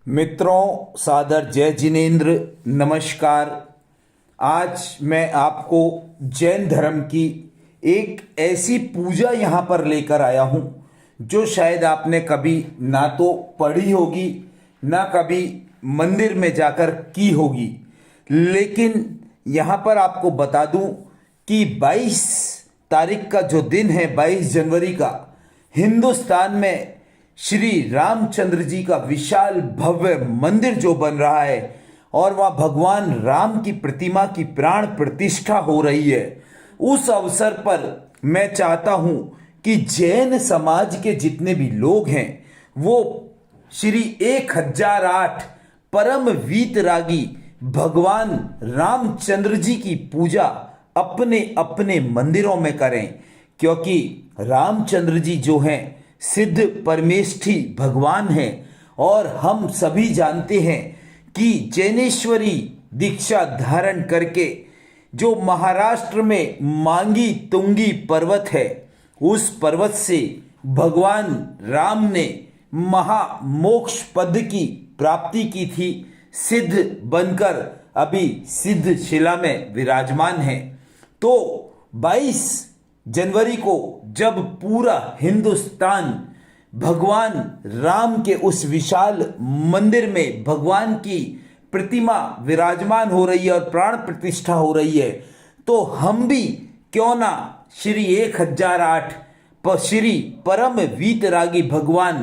मित्रों, सादर जय जिनेन्द्र, नमस्कार। आज मैं आपको जैन धर्म की एक ऐसी पूजा यहाँ पर लेकर आया हूँ जो शायद आपने कभी ना तो पढ़ी होगी ना कभी मंदिर में जाकर की होगी। लेकिन यहाँ पर आपको बता दूँ कि 22 तारीख का जो दिन है, 22 जनवरी का, हिंदुस्तान में श्री रामचंद्र जी का विशाल भव्य मंदिर जो बन रहा है और वह भगवान राम की प्रतिमा की प्राण प्रतिष्ठा हो रही है। उस अवसर पर मैं चाहता हूं कि जैन समाज के जितने भी लोग हैं वो श्री 1008 परम वीतरागी भगवान रामचंद्र जी की पूजा अपने अपने मंदिरों में करें, क्योंकि रामचंद्र जी जो हैं सिद्ध परमेष्ठी भगवान हैं। और हम सभी जानते हैं कि जैनेश्वरी दीक्षा धारण करके जो महाराष्ट्र में मांगी तुंगी पर्वत है, उस पर्वत से भगवान राम ने महामोक्ष पद की प्राप्ति की थी। सिद्ध बनकर अभी सिद्ध शिला में विराजमान है। तो 22 जनवरी को जब पूरा हिंदुस्तान भगवान राम के उस विशाल मंदिर में भगवान की प्रतिमा विराजमान हो रही है और प्राण प्रतिष्ठा हो रही है, तो हम भी क्यों ना श्री 1008 श्री परम वीतरागी भगवान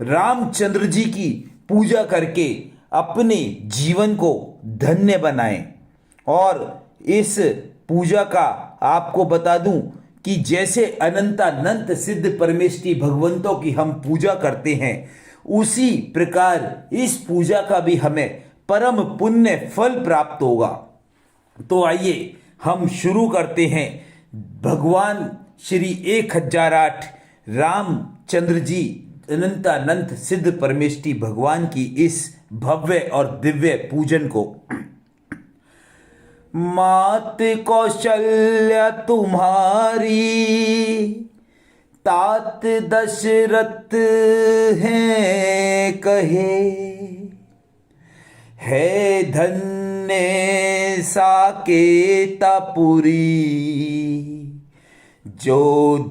रामचंद्र जी की पूजा करके अपने जीवन को धन्य बनाएं। और इस पूजा का आपको बता दूं कि जैसे अनंतानंत सिद्ध परमेष्ठी भगवंतों की हम पूजा करते हैं, उसी प्रकार इस पूजा का भी हमें परम पुण्य फल प्राप्त होगा। तो आइए हम शुरू करते हैं भगवान श्री 1008 रामचंद्र जी अनंतानंत सिद्ध परमेष्ठी भगवान की इस भव्य और दिव्य पूजन को। मात कौशल्या तुम्हारी, तात दशरथ हैं कहे, है धन्य साकेतापुरी, जो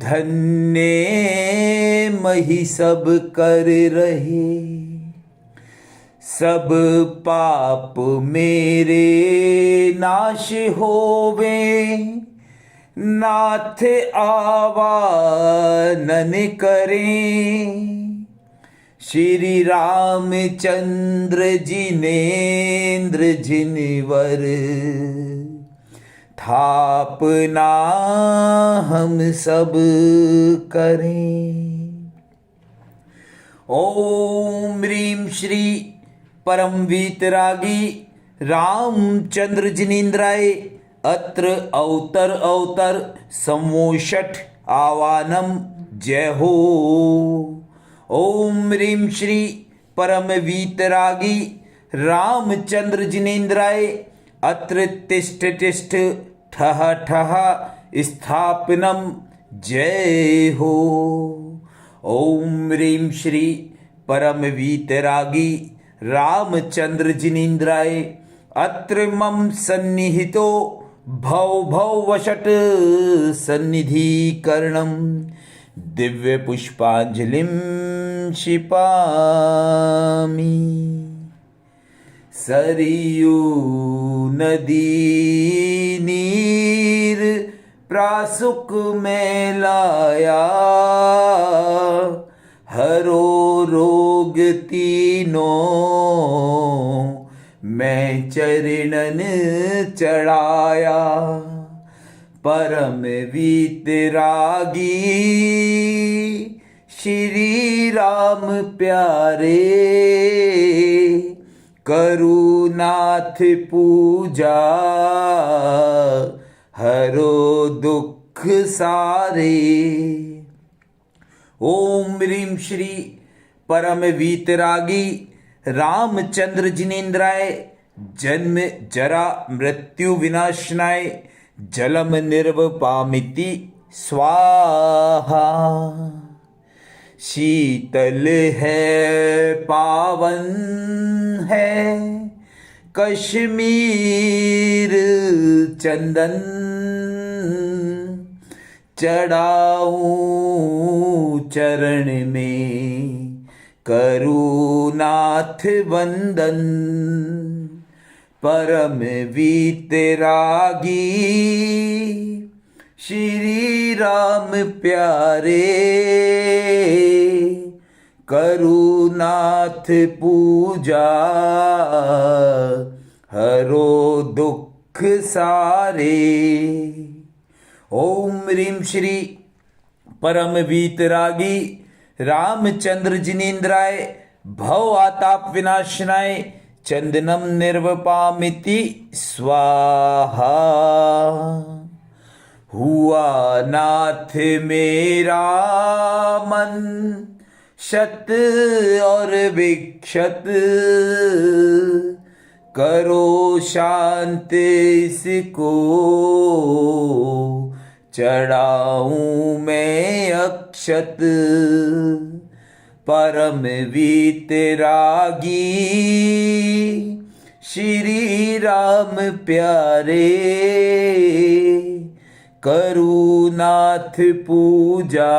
धन्य मही सब कर रहे, सब पाप मेरे नाश होवे, नाथ आवानन करें, श्री रामचंद्र जिनेन्द्र जिनवर, थापना हम सब करें। ओम ह्रीं श्री परम वीतरागी रामचंद्र जिनेन्द्राय अत्र अवतर अवतर संवोषठ आवानम जय हो। ओम ह्रीं श्री परम वीतरागी रामचंद्र जिनेन्द्राय अत्र तिष्ठ तिष्ठ ठह ठह स्थापनम जय हो। ओम ह्रीं श्री परम वीतरागी रामचंद्र जिनेन्द्राय अत्र मम सन्निहितो भव भव वशट सन्निधिकरणम दिव्य पुष्पांजलिम क्षिपामि। सरयू नदी नीर प्रासुक में लाया, हरो रोग तीनों मैं चरणन चढ़ाया, परम वीतरागी श्री राम प्यारे, करुनाथ पूजा हरो दुख सारे। ओम ह्रीं श्री परम वीतरागी रामचंद्र जिनेन्द्राय जन्म जरा मृत्यु विनाशनाय जलम निर्वपामिति स्वाहा। शीतल है पावन है कश्मीर चंदन, चढ़ाऊं चरण में करुनाथ वंदन। परम वीतरागी श्री राम प्यारे, करुनाथ पूजा हरो दुख सारे। ओम ह्रीं श्री परम वीतरागी रामचंद्र जिनेन्द्राय भव आताप विनाशनाय चंदनम निर्वपामिति स्वाहा। हुआ नाथ मेरा मन शत और विक्षत, करो शांत इसको चढ़ाऊं मैं अक्षत। परम वीतरागी श्री राम प्यारे, करुनाथ पूजा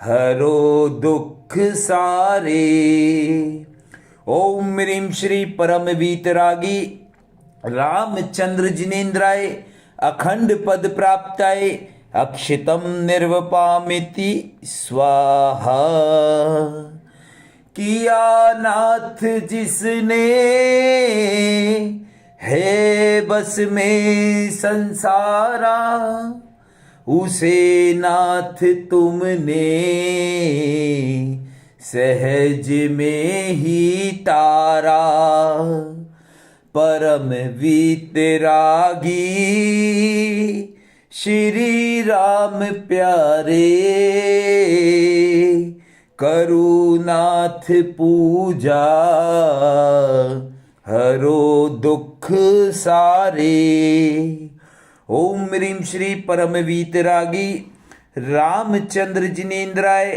हरो दुख सारे। ओम ह्रीं श्री परम वीतरागी रामचंद्र जिनेन्द्राय अखंड पद प्राप्ताय अक्षितम निर्वपामिति स्वाहा। किया नाथ जिसने है बस में संसारा, उसे नाथ तुमने सहज में ही तारा। परम वीतरागी श्री राम प्यारे, करुनाथ पूजा हरो दुख सारे। ओम ह्रीं श्री परम वीतरागी रामचंद्र जिनेन्द्राय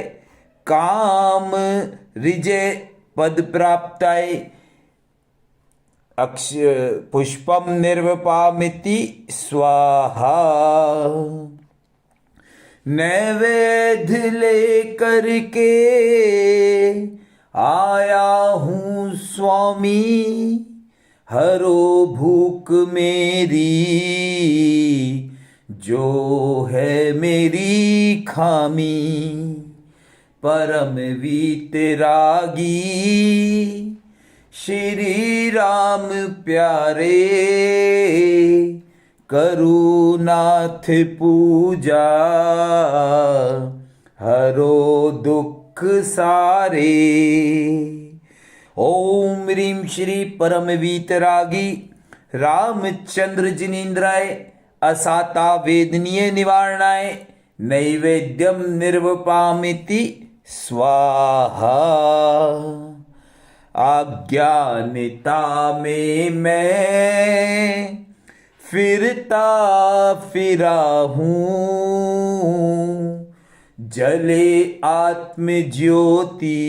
काम रिजय पद प्राप्ताय पुष्पम निर्वपामिति स्वाहा। नैवेद्य लेकर के आया हूँ स्वामी, हरो भूख मेरी जो है मेरी खामी। परम वीतरागी श्री राम प्यारे, करुनाथ पूजा हरो दुख सारे। ओम ह्रीं श्री परम वीतरागी रामचंद्र जिनेन्द्राय असाता वेदनीय निवारणाय नैवेद्यम निर्वपामिति स्वाहा। अज्ञानता में मैं फिरता फिरा हूँ, जले आत्म ज्योति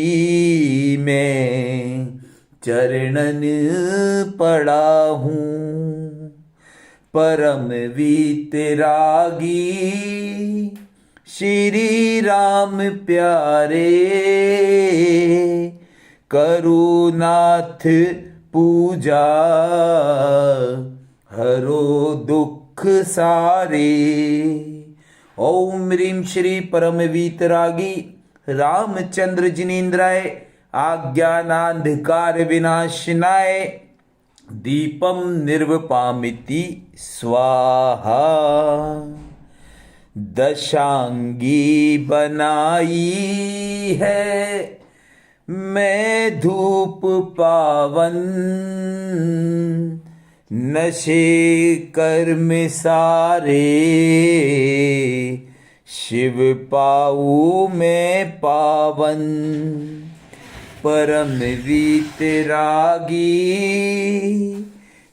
में चरणन पड़ा हूँ। परम वीतरागी श्री राम प्यारे, करुनाथ पूजा हरो दुख सारे। ओम ह्रीं श्री परम वीतरागी रामचंद्र जिनेन्द्राय आज्ञानांधकार विनाशनाय दीपम निर्वपामिति स्वाहा। दशांगी बनाई है मैं धूप पावन, नशे कर्म सारे शिव पाऊ मैं पावन। परम वीतरागी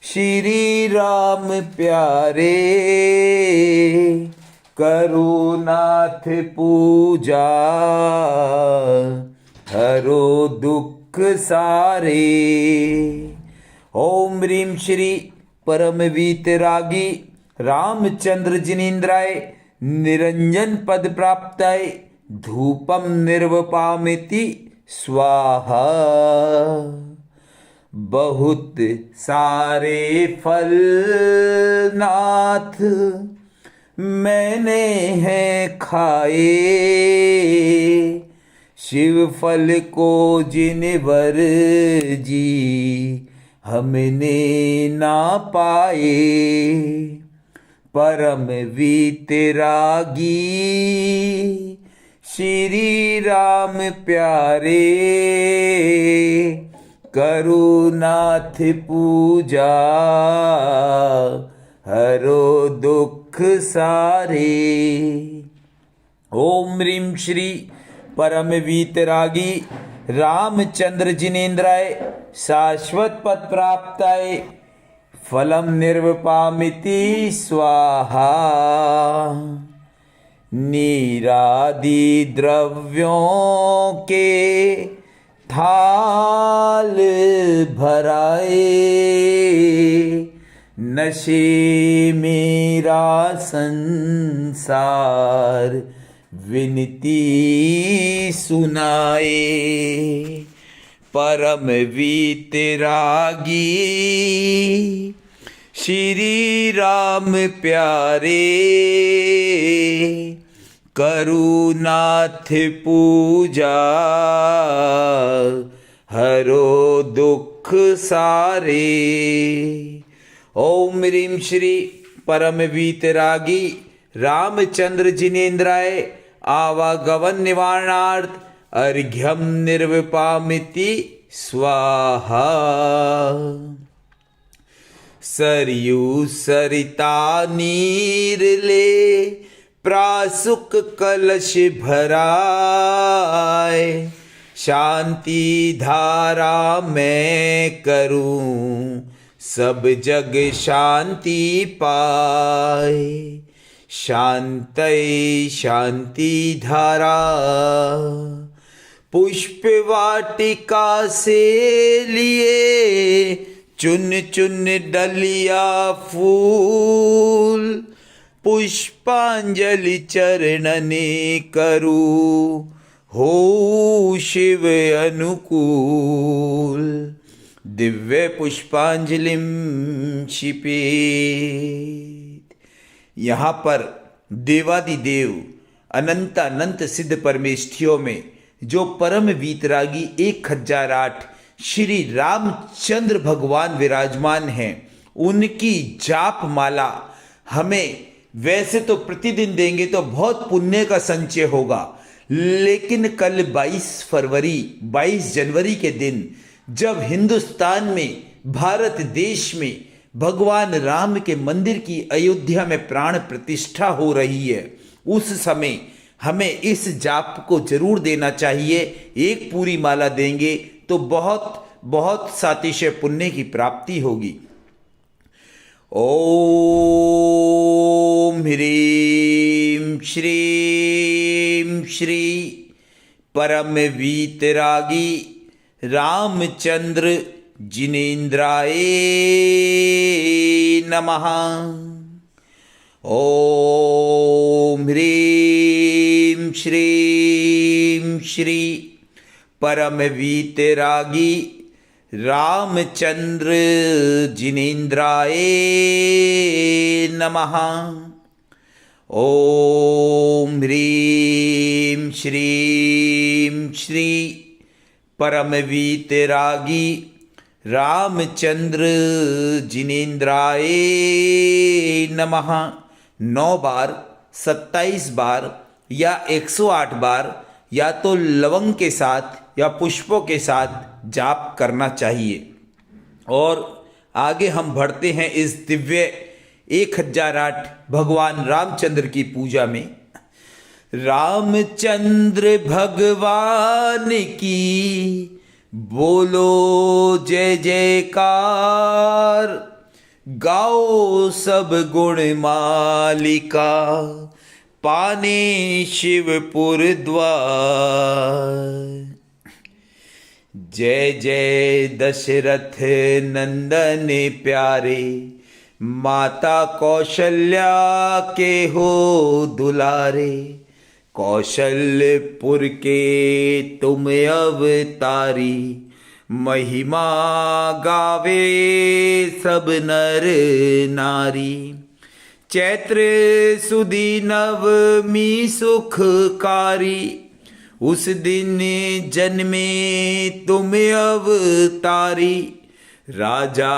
श्री राम प्यारे, करो नाथ पूजा, हरो दुख सारे। ओम ह्रीं श्री परम वीतरागी रामचंद्र जिनेन्द्राय निरंजन पद प्राप्ताय धूपम निर्वपामिति स्वाहा। बहुत सारे फल नाथ मैंने हैं खाए, शिव फल को जिनवर जी हमने ना पाए। परम वीतरागी श्री राम प्यारे, करुनाथ पूजा, हरो दुख सारे। ओम ह्रीं श्री परम वीतरागी रामचंद्र जिनेन्द्राय शाश्वत पद प्राप्ताय फलम निर्वपामिति स्वाहा। नीरादि द्रव्यों के थाल भराए, नशे मेरा संसार विनती सुनाए। परम वीतरागी श्री राम प्यारे, करुनाथ पूजा, हरो दुख सारे। ओम ह्रीं श्री परम वीतरागी रामचंद्र जिनेन्द्राय आवागमन निवारणार्थ अर्घ्यम निर्वपामिति स्वाहा। सरयू सरिता नीर ले प्रासुक कलश भराए, शांति धारा मैं करूं सब जग शांति पाए। शांतै शांति धारा पुष्प वाटिका से लिए, चुन चुन डलिया फूल, पुष्पांजलि चरणने करूं हो शिव अनुकूल। दिव्य पुष्पांजलिम क्षिपेत। यहाँ पर देवादिदेव अनंत अनंत सिद्ध परमेष्ठियों में जो परम वीतरागी 1008 श्री रामचंद्र भगवान विराजमान हैं, उनकी जाप माला हमें वैसे तो प्रतिदिन देंगे तो बहुत पुण्य का संचय होगा, लेकिन कल 22 जनवरी के दिन जब हिंदुस्तान में, भारत देश में भगवान राम के मंदिर की अयोध्या में प्राण प्रतिष्ठा हो रही है, उस समय हमें इस जाप को जरूर देना चाहिए। एक पूरी माला देंगे तो बहुत बहुत सातिशय पुण्य की प्राप्ति होगी। ओम ह्रीं श्रीं श्री परम वीतरागी रामचंद्र जिनेन्द्राय नमः। ओम ह्रीं श्रीं श्री परम वीतरागी रामचंद्र जिनेन्द्राय नमः। ओम ह्रीं श्रीं श्री परम वीतरागी रामचंद्र जिनेन्द्राय नमः। 9 बार, 27 बार या 108 बार या तो लवंग के साथ या पुष्पों के साथ जाप करना चाहिए। और आगे हम बढ़ते हैं इस दिव्य 1008 भगवान रामचंद्र की पूजा में। रामचंद्र भगवान की बोलो जय जयकार, गाओ सब गुण मालिका, पाने शिवपुर द्वार। जय जय दशरथ नंदन प्यारे, माता कौशल्या के हो दुलारे। कौशलपुर के तुम अवतारी, महिमा गावे सब नर नारी। चैत्र सुदी नवमी सुखकारी, उस दिन जन्मे तुम अवतारी। राजा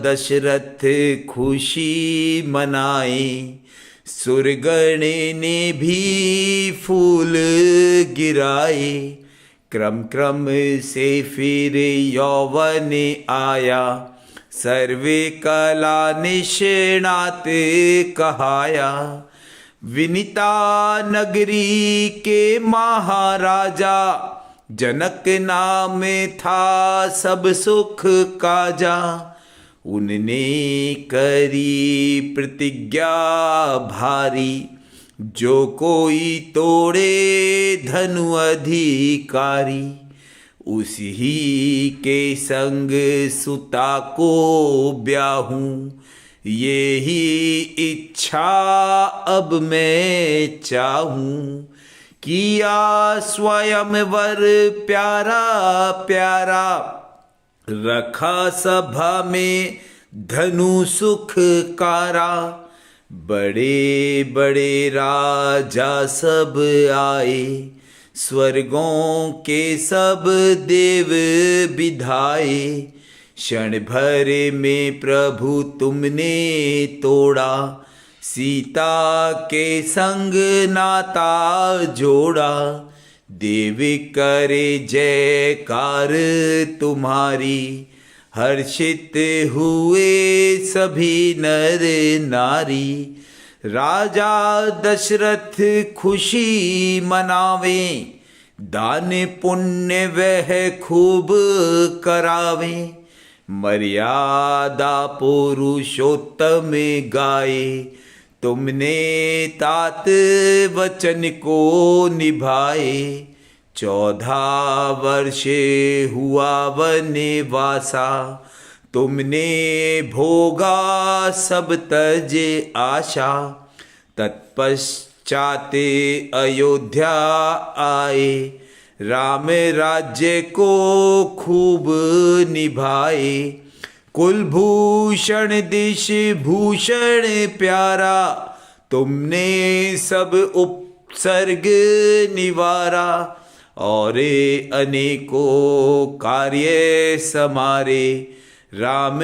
दशरथ खुशी मनाए, सुरगण ने भी फूल गिराए। क्रम क्रम से फिर यौवन आया, सर्वे कला निष्णात कहाया। विनीता नगरी के महाराजा, जनक नाम था सब सुख काजा। उनने करी प्रतिज्ञा भारी, जो कोई तोड़े धनु अधिकारी। उसी के संग सुता को ब्याहूं, यही इच्छा अब मैं चाहूं। किया स्वयंवर प्यारा प्यारा, रखा सभा में धनु सुखकारा। बड़े बड़े राजा सब आए, स्वर्गों के सब देव विधाए। क्षण भर में प्रभु तुमने तोड़ा, सीता के संग नाता जोड़ा। देव करे जयकार तुम्हारी, हर्षित हुए सभी नर नारी। राजा दशरथ खुशी मनावे, दान पुण्य वह खूब करावे। मर्यादा पुरुषोत्तम गाए, तुमने तात वचन को निभाए। 14 वर्ष हुआ वनवासा, तुमने भोगा सब तज आशा। तत्पश्चात अयोध्या आए, राम राज्य को खूब निभाए। कुलभूषण दिश भूषण प्यारा, तुमने सब उपसर्ग निवारा। और अनेकों कार्य समारे, राम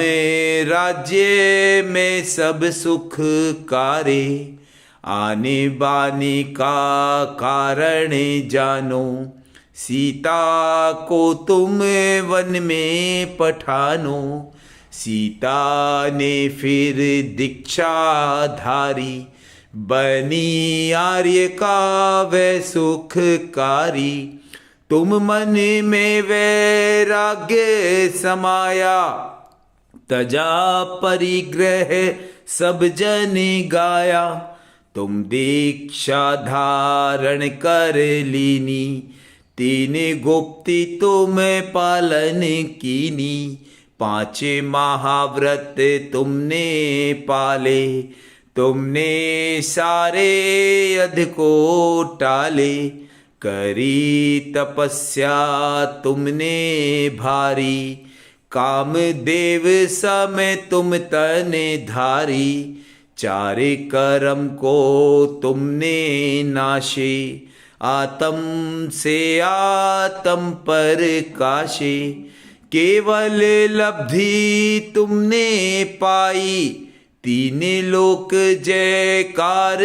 राज्य में सब सुख कारे। आने बाने का कारण जानो, सीता को तुम वन में पठानो। सीता ने फिर दीक्षा धारी, बनी आर्य का वह सुखकारी। तुम मन में वैराग्य समाया, तजा परिग्रह सब जन गाया। तुम दीक्षा धारण कर लीनी, 3 गुप्ती तुम पालन कीनी। 5 महाव्रत तुमने पाले, तुमने सारे अध को टाले। करी तपस्या तुमने भारी, कामदेव समय तुम तने धारी। 4 कर्म को तुमने नाशे, आत्म से आत्म पर काशे। केवल लब्धि तुमने पाई, 3 लोक जयकार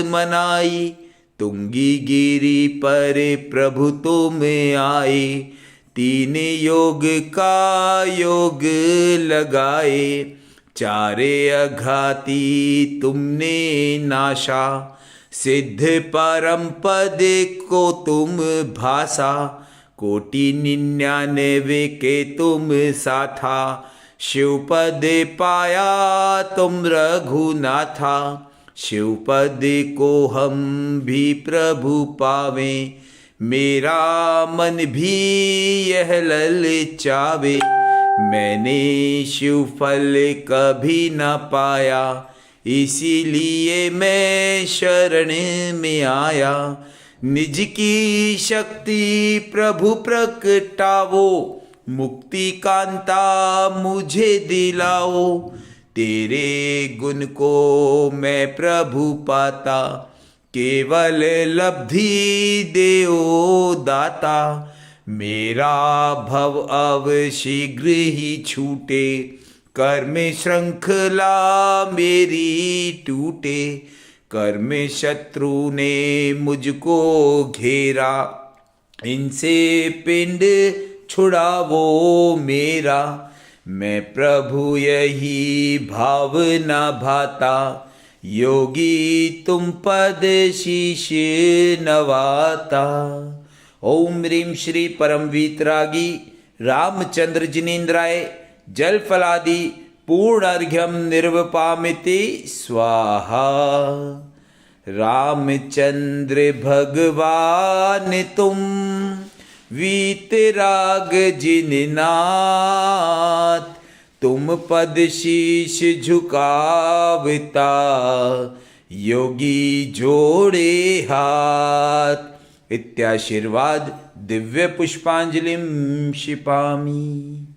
मनाई। तुंगी गिरी पर प्रभु तुम आए, 3 योग का योग लगाए। 4 अघाती तुमने नाशा, सिद्ध परम पद को तुम भाषा। 99 के तुम साथा, शिवपद पाया तुम रघुनाथा। शिवपद को हम भी प्रभु पावें, मेरा मन भी यह ललचावे। मैंने शिवफल कभी न पाया, इसीलिए मैं शरण में आया। निज की शक्ति प्रभु प्रकटावो, मुक्ति कांता मुझे दिलाओ। तेरे गुण को मैं प्रभु पाता, केवल लब्धि देओ दाता। मेरा भव अब शीघ्र ही छूटे, कर्म श्रृंखला मेरी टूटे। कर्म शत्रु ने मुझको घेरा, इनसे पिंड छुड़ावो मेरा। मैं प्रभु यही भावना भाता, योगी तुम पद शीश नवाता। ओम ह्रीं श्री परम वीतरागी रामचंद्र जिनेन्द्राय जल फलादि पूर्ण अर्घ्यम निर्वपामिति स्वाहा। रामचंद्र भगवान तुम वीतराग जिननाथ, तुम पद शीश झुकावता, योगी जोड़े हाथ। इत्याशीर्वाद दिव्य पुष्पांजलिं क्षिपामि।